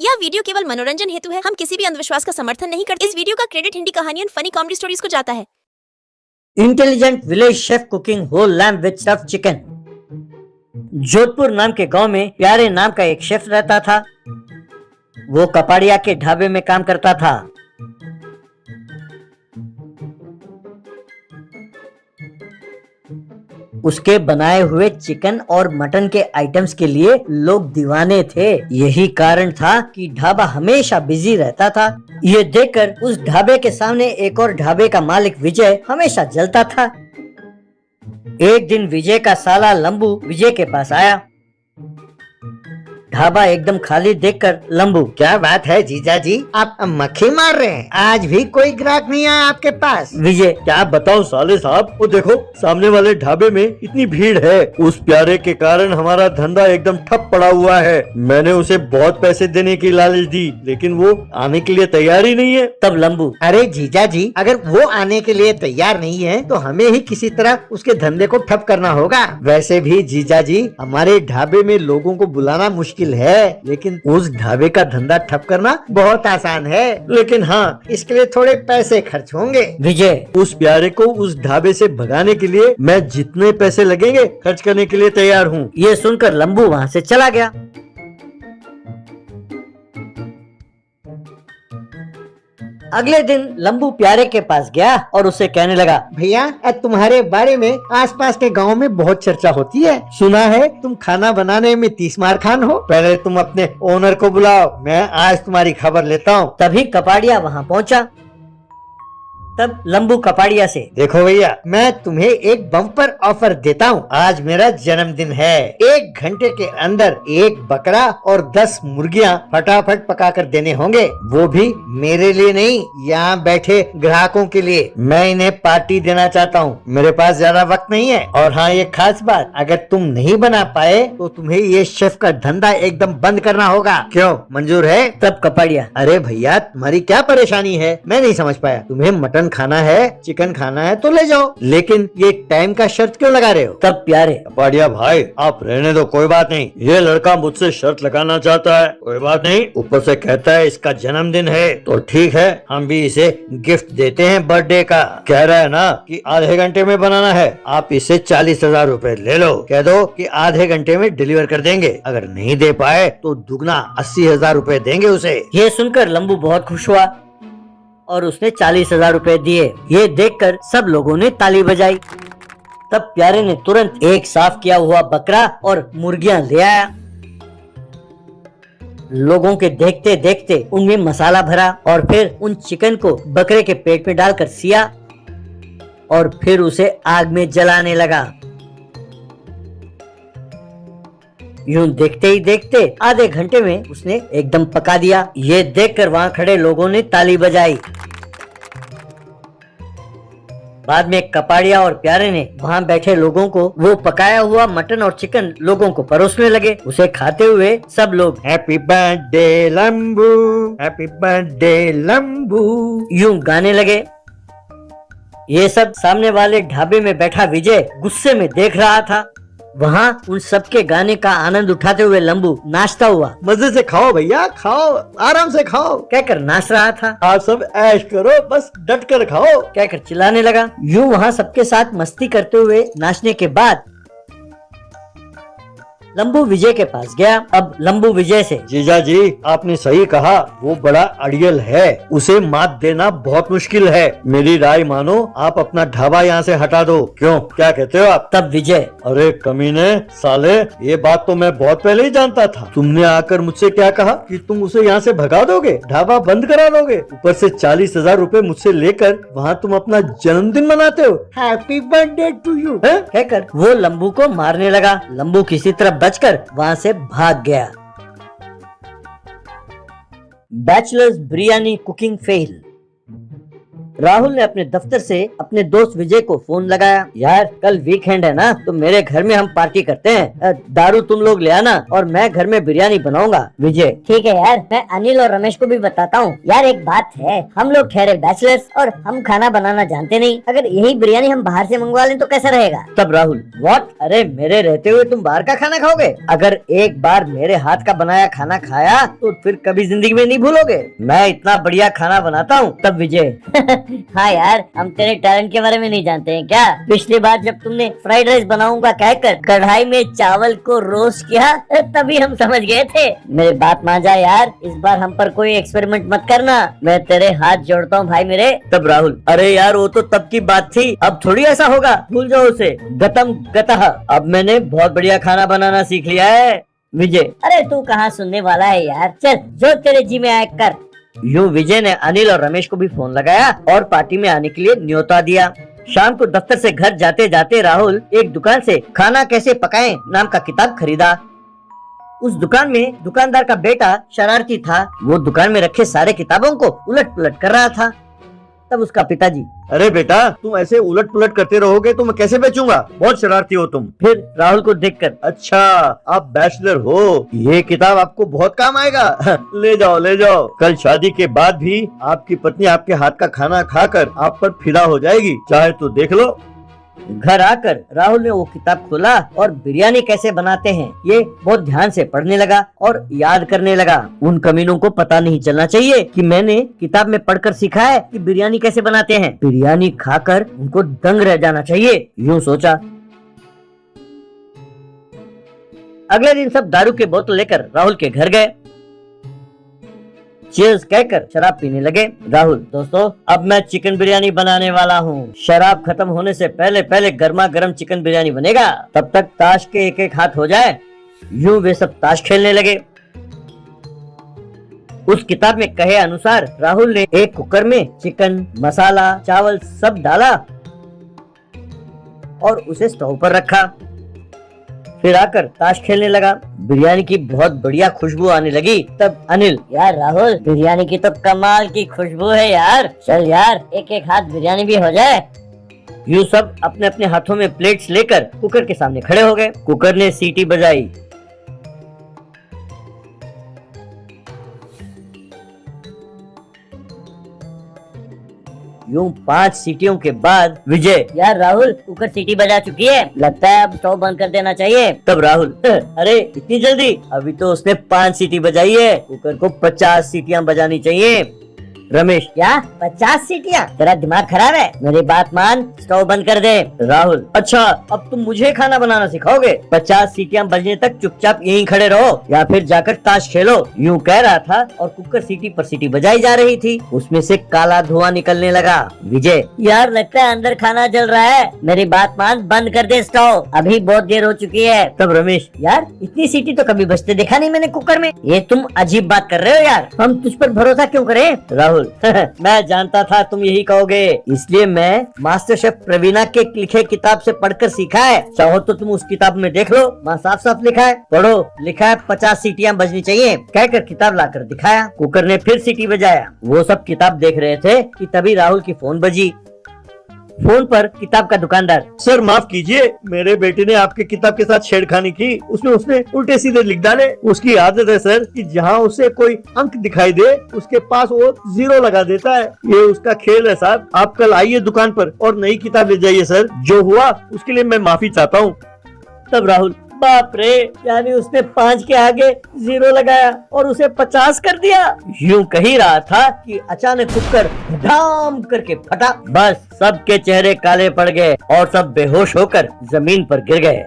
यह वीडियो केवल मनोरंजन हेतु है। हम किसी भी अंधविश्वास का समर्थन नहीं करते। इस वीडियो का क्रेडिट हिंदी कहानियों फनी कॉमेडी स्टोरीज को जाता है। Intelligent village chef cooking whole lamb with stuffed chicken. Jodhpur नाम के गांव में प्यारे नाम का एक शेफ रहता था। वो कपाड़िया के ढाबे में काम करता था। उसके बनाए हुए चिकन और मटन के आइटम्स के लिए लोग दीवाने थे। यही कारण था कि ढाबा हमेशा बिजी रहता था। ये देखकर उस ढाबे के सामने एक और ढाबे का मालिक विजय हमेशा जलता था। एक दिन विजय का साला लंबू विजय के पास आया। ढाबा एकदम खाली देखकर लंबू, क्या बात है जीजा जी, आप मक्खी मार रहे हैं? आज भी कोई ग्राहक नहीं आया आपके पास? विजय, क्या बताऊं साले साहब, वो देखो सामने वाले ढाबे में इतनी भीड़ है। उस प्यारे के कारण हमारा धंधा एकदम ठप पड़ा हुआ है। मैंने उसे बहुत पैसे देने की लालच दी, लेकिन वो आने के लिए तैयार ही नहीं है। तब लंबू, अरे जीजा जी, अगर वो आने के लिए तैयार नहीं है तो हमें ही किसी तरह उसके धंधे को ठप करना होगा। वैसे भी जीजा जी, हमारे ढाबे में लोगों को बुलाना मुश्किल है, लेकिन उस ढाबे का धंधा ठप करना बहुत आसान है। लेकिन हाँ, इसके लिए थोड़े पैसे खर्च होंगे। विजय, उस प्यारे को उस ढाबे से भगाने के लिए मैं जितने पैसे लगेंगे खर्च करने के लिए तैयार हूँ। ये सुनकर लंबू वहाँ से चला गया। अगले दिन लंबू प्यारे के पास गया और उसे कहने लगा, भैया, तुम्हारे बारे में आसपास के गांव में बहुत चर्चा होती है। सुना है तुम खाना बनाने में 30 मार खान हो। पहले तुम अपने ओनर को बुलाओ, मैं आज तुम्हारी खबर लेता हूँ। तभी कपाड़िया वहाँ पहुँचा। तब लंबू कपाड़िया से, देखो भैया, मैं तुम्हें एक बम्पर ऑफर देता हूँ। आज मेरा जन्मदिन है। 1 घंटे के अंदर 1 बकरा और 10 मुर्गियाँ फटाफट पका कर देने होंगे। वो भी मेरे लिए नहीं, यहाँ बैठे ग्राहकों के लिए। मैं इन्हें पार्टी देना चाहता हूँ। मेरे पास ज्यादा वक्त नहीं है। और हाँ, ये खास बात, अगर तुम नहीं बना पाए तो तुम्हें ये शेफ का धंधा एकदम बंद करना होगा। क्यों, मंजूर है? तब कपाड़िया, अरे भैया, तुम्हारी क्या परेशानी है? मैं नहीं समझ पाया। तुम्हें मटन खाना है, चिकन खाना है तो ले जाओ, लेकिन ये टाइम का शर्त क्यों लगा रहे हो? तब प्यारे, कपाड़िया भाई, आप रहने दो, कोई बात नहीं। ये लड़का मुझसे शर्त लगाना चाहता है, कोई बात नहीं। ऊपर से कहता है इसका जन्मदिन है, तो ठीक है, हम भी इसे गिफ्ट देते हैं बर्थडे का। कह रहा है ना कि आधे घंटे में बनाना है। आप इसे 40,000 रूपए ले लो। कह दो कि आधे घंटे में डिलीवर कर देंगे। अगर नहीं दे पाए तो दुगना 80,000 रूपए देंगे उसे। ये सुनकर लंबू बहुत खुश हुआ और उसने 40,000 रूपए दिए। ये देखकर सब लोगों ने ताली बजाई। तब प्यारे ने तुरंत एक साफ किया हुआ बकरा और मुर्गियां ले आया। लोगों के देखते देखते उनमें मसाला भरा और फिर उन चिकन को बकरे के पेट में डालकर सिया और फिर उसे आग में जलाने लगा। यूं देखते ही देखते आधे घंटे में उसने एकदम पका दिया। ये देखकर वहाँ खड़े लोगों ने ताली बजाई। बाद में कपाड़िया और प्यारे ने वहाँ बैठे लोगों को वो पकाया हुआ मटन और चिकन लोगों को परोसने लगे। उसे खाते हुए सब लोग हैप्पी बर्थडे लंबू, हैप्पी बर्थडे लंबू यूं गाने लगे। ये सब सामने वाले ढाबे में बैठा विजय गुस्से में देख रहा था। वहाँ उन सबके गाने का आनंद उठाते हुए लंबू नाचता हुआ, मजे से खाओ भैया, खाओ, आराम से खाओ, कहकर नाच रहा था। आप सब ऐश करो, बस डट कर खाओ, कहकर चिल्लाने लगा। यूं वहाँ सबके साथ मस्ती करते हुए नाचने के बाद लंबू विजय के पास गया। अब लंबू विजय से, जीजा जी, आपने सही कहा, वो बड़ा अड़ियल है, उसे मात देना बहुत मुश्किल है। मेरी राय मानो, आप अपना ढाबा यहाँ से हटा दो। क्यों, क्या कहते हो आप? तब विजय, अरे कमीने साले, ये बात तो मैं बहुत पहले ही जानता था। तुमने आकर मुझसे क्या कहा कि तुम उसे यहाँ से भगा दोगे, ढाबा बंद करा दोगे, ऊपर से 40,000 रूपए मुझसे लेकर वहाँ तुम अपना जन्मदिन मनाते हो। हैप्पी बर्थडे टू यू कहकर वो लंबू को मारने लगा। लंबू किसी तरह बचकर वहां से भाग गया। Bachelors biryani cooking fail. Rahul ने अपने दफ्तर से अपने दोस्त विजय को फोन लगाया। यार कल वीकेंड है ना, तो मेरे घर में हम पार्टी करते हैं। दारू तुम लोग ले आना और मैं घर में बिरयानी बनाऊंगा। विजय ठीक है यार, मैं अनिल और रमेश को भी बताता हूँ। यार एक बात है, हम लोग ठहरे बैचलर्स और हम खाना बनाना जानते नहीं। अगर यही बिरयानी हम बाहर से मंगवा लें तो कैसा रहेगा? तब राहुल, व्हाट? अरे मेरे रहते हुए तुम बाहर का खाना खाओगे? अगर एक बार मेरे हाथ का बनाया खाना खाया तो फिर कभी जिंदगी में नहीं भूलोगे। मैं इतना बढ़िया खाना बनाता हूँ। तब विजय हाँ यार, हम तेरे टैलेंट के बारे में नहीं जानते हैं क्या? पिछली बार जब तुमने फ्राइड राइस बनाऊंगा कहकर कढ़ाई में चावल को रोस्ट किया तभी हम समझ गए थे। मेरी बात मान जा यार, इस बार हम पर कोई एक्सपेरिमेंट मत करना। मैं तेरे हाथ जोड़ता हूँ भाई मेरे। तब राहुल, अरे यार वो तो तब की बात थी, अब थोड़ी ऐसा होगा, भूल जाओ उसे। गतम गतः, अब मैंने बहुत बढ़िया खाना बनाना सीख लिया है। विजय, अरे तू कहाँ सुनने वाला है यार, चल जो तेरे जी में आए कर। यूं विजय ने अनिल और रमेश को भी फोन लगाया और पार्टी में आने के लिए न्योता दिया। शाम को दफ्तर से घर जाते जाते राहुल एक दुकान से खाना कैसे पकाएं नाम का किताब खरीदा। उस दुकान में दुकानदार का बेटा शरारती था। वो दुकान में रखे सारे किताबों को उलट पुलट कर रहा था। तब उसका पिताजी, अरे बेटा, तुम ऐसे उलट पुलट करते रहोगे तो मैं कैसे बेचूंगा? बहुत शरारती हो तुम। फिर राहुल को देखकर, अच्छा आप बैचलर हो, ये किताब आपको बहुत काम आएगा। ले जाओ ले जाओ, कल शादी के बाद भी आपकी पत्नी आपके हाथ का खाना खाकर आप पर फिदा हो जाएगी, चाहे तो देख लो। घर आकर राहुल ने वो किताब खोला और बिरयानी कैसे बनाते हैं ये बहुत ध्यान से पढ़ने लगा और याद करने लगा। उन कमीनों को पता नहीं चलना चाहिए कि मैंने किताब में पढ़कर सीखा है कि बिरयानी कैसे बनाते हैं। बिरयानी खाकर उनको दंग रह जाना चाहिए, यूं सोचा। अगले दिन सब दारू के बोतल लेकर राहुल के घर गए। चीयर्स कहकर शराब पीने लगे। राहुल, दोस्तों अब मैं चिकन बिरयानी बनाने वाला हूँ। शराब खत्म होने से पहले पहले गर्मा गर्म चिकन बिरयानी बनेगा, तब तक ताश के एक एक हाथ हो जाए। यूं वे सब ताश खेलने लगे। उस किताब में कहे अनुसार राहुल ने एक कुकर में चिकन, मसाला, चावल सब डाला और उसे स्टोव पर रखा। फिर आकर ताश खेलने लगा। बिरयानी की बहुत बढ़िया खुशबू आने लगी। तब अनिल, यार राहुल, बिरयानी की तो कमाल की खुशबू है यार, चल यार एक एक हाथ बिरयानी भी हो जाए। यूं सब अपने अपने हाथों में प्लेट्स लेकर कुकर के सामने खड़े हो गए। कुकर ने सीटी बजाई। यूं 5 सीटियों के बाद विजय, यार राहुल, कुकर सीटी बजा चुकी है, लगता है अब स्टोव बंद कर देना चाहिए। तब राहुल, अरे इतनी जल्दी? अभी तो उसने 5 सीटी बजाई है, कुकर को 50 सीटियां बजानी चाहिए। रमेश, क्या 50 सीटियाँ? तेरा दिमाग खराब है, मेरी बात मान, स्टोव बंद कर दे। राहुल, अच्छा अब तुम मुझे खाना बनाना सिखाओगे? 50 सीटियां बजने तक चुपचाप यहीं खड़े रहो या फिर जाकर ताश खेलो। यूं कह रहा था और कुकर सीटी पर सीटी बजाई जा रही थी। उसमें से काला धुआं निकलने लगा। विजय, यार लगता है अंदर खाना जल रहा है, मेरी बात मान, बंद कर दे स्टोव, अभी बहुत देर हो चुकी है। तब रमेश, यार इतनी सीटी तो कभी बजते देखा नहीं मैंने कुकर में। ये तुम अजीब बात कर रहे हो यार, हम तुझ पर भरोसा क्यों करें? राहुल, मैं जानता था तुम यही कहोगे, इसलिए मैं मास्टर शेफ प्रवीणा के लिखे किताब से पढ़कर सीखा है। चाहो तो तुम उस किताब में देख लो, वहाँ साफ साफ लिखा है। पढ़ो, लिखा है 50 सीटियां बजनी चाहिए। कहकर किताब लाकर दिखाया। कुकर ने फिर सीटी बजाया। वो सब किताब देख रहे थे कि तभी राहुल की फोन बजी। फोन पर किताब का दुकानदार, सर माफ कीजिए, मेरे बेटे ने आपके किताब के साथ छेड़खानी की, उसने उल्टे सीधे लिख डाले। उसकी आदत है सर कि जहाँ उसे कोई अंक दिखाई दे उसके पास वो 0 लगा देता है। ये उसका खेल है साहब। आप कल आइए दुकान पर और नई किताब ले जाइए सर। जो हुआ उसके लिए मैं माफी चाहता हूँ। तब राहुल, बाप रे, यानी उसने 5 के आगे 0 लगाया और उसे 50 कर दिया। यूं कही रहा था कि अचानक कुकर धड़ाम करके फटा। बस सबके चेहरे काले पड़ गए और सब बेहोश होकर जमीन पर गिर गए।